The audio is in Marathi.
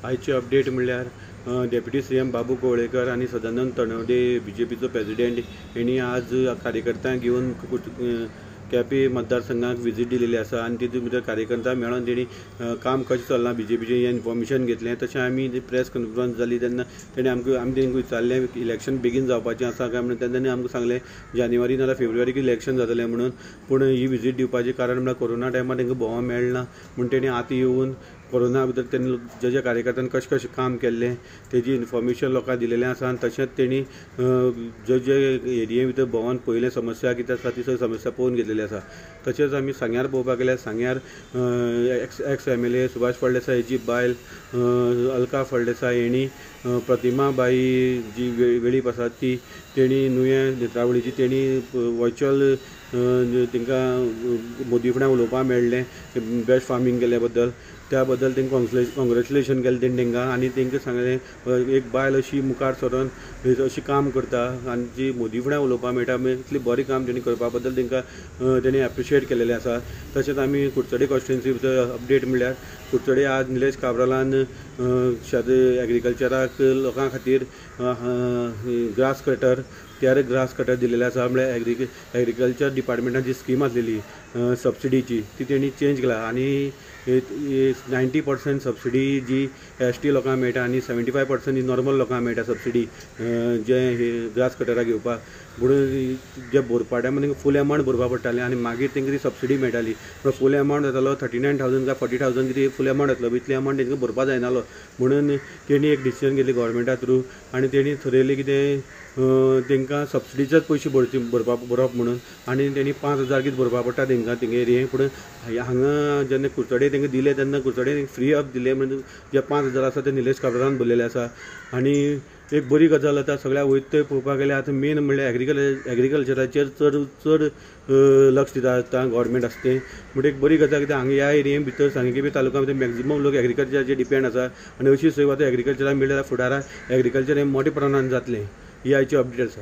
आयची अपडेट म्हणल्यार डेप्युटी सीएम बाबू कवळेकर आणि सदानंद तणवडे बीजेपीचो प्रेसिडेंट यांनी आज कार्यकर्त्यांक घेवन केपें मतदारसंघाक विजीट दिलेली आसा आणि तितून भितर कार्यकर्ता मेळोन तेणी काम कशें चल्लां बीजेपीचें हें इन्फॉर्मेशन घेतलें। तशें आमी प्रेस कॉन्फरन्स जाली तेन्ना तेणी आमी तांकां विचारलें इलेक्शन बेगीन जावपाचें आसा काय म्हणून तेन्ना आमकां सांगलें जानेवारी नाजाल्यार फेब्रुवारीक इलेक्शन जातलें म्हणून। पूण ही विजीट दिवपाचें कारण म्हळ्यार कोरोना टायमार तांकां भोंवोंक मेळना म्हणून तेणी आतां येवन कोरोना भितर तेणी जे कार्यकर्त्यांनी कशें कशें काम केल्लें तेजी इन्फॉर्मेशन लोकांक दिलेलें आसा। आनी तशेंच तेणी जे एरिये भितर भोंवोन पयलें समस्या कितें आसा ती सगळी समस्या पळोवन घेतलेली आसा। तशेंच आमी सांग्यार पळोवपाक गेल्यार सांग्यार एक्स MLA सुभाष फळदेसाय हेजी बायल अलका फळदेसाय हेणी प्रतिमाबाई जी वेळीप आसा ती तेणी नुयें नेत्रावळीची तेणी वर्च्युअल तांकां मोदी फुड्यान उलोवपाक मेळ्ळें बेस्ट फार्मींग केल्या बद्दल। त्या बद्दल तांकां कॉंग्रेच्युलेशन केलें तांकां आनी तांकां सांगलें एक बायल अशी मुखार सरून अशी काम करता आनी जी मोदी फुड्यान उलोवपाक मेळटा इतलें बरें काम तेणी करपा बद्दल तांकां तेणी एप्रिशिएट केलेलें आसा। तशेंच आमी कुडचडे कॉन्स्टिट्युएन्सी भितर अपडेट म्हणल्यार कुडचडे आज निलेश काब्रालान एग्रीकल्चराक लोकां खातीर ग्रास कटर त्यार ग्रास कटर दिलेले आसा। म्हळ्यार एग्रीकल्चर डिपार्टमेंटान जी स्कीम आसलेली सबसिडीची ती तेणी चेंज केला आनी 90% सबसिडी जी ST लोकांक मेळटा आनी 75% ही नॉर्मल लोकांक मेळटा सबसिडी जे ग्रास कटराक घेवपाक। म्हणून जे भरपाट्या मदीं फूल एमावंट भरपा पडटालें आनी मागीर तांकां ती सबसिडी मेळटाली। फूल एमावंट जातालो 39,000 काय 40,000 कितें फूल एमावंट जातलो इतले एमावंट तांकां भरपा जायनालो। म्हणून तेणी एक डिसिजन घेतली गव्हर्मेंटा थ्रू आनी तेणी थरयलें कितें तांकां सबसिडीचेच पयशे भरप म्हणून आनी तेणी 5,000 कितें भरपा पडटा तांकां तेंगे एरियेक। पूण हांगा जेन्ना कुडचडे तांकां दिले तेन्ना कुडचडे फ्री ऑफ दिले म्हणजे जे 5,000 आसा ते निलेश काब्रालान भरलेले आसा। आनी एक बरी गजाल आतां सगळ्या वयत थंय पळोवपाक गेल्यार आतां मेन म्हणल्यार एग्रीकल्चराचेर चड लक्ष दिता आतां गव्हर्मेंट आसा तें म्हणजे एक बरी गजाल कित्याक हांगा ह्या एरिये भितर सांगें तालुका भितर मॅक्झिमम लोक एग्रीकल्चराचेर डिपेंड आसा आनी अशी सोय आतां एग्रीकल्चराक मेळटा जाल्यार फुडाराक एग्रीकल्चर हें मोठ्या प्रमाणान जातलें। ही आयची अपडेट आसा।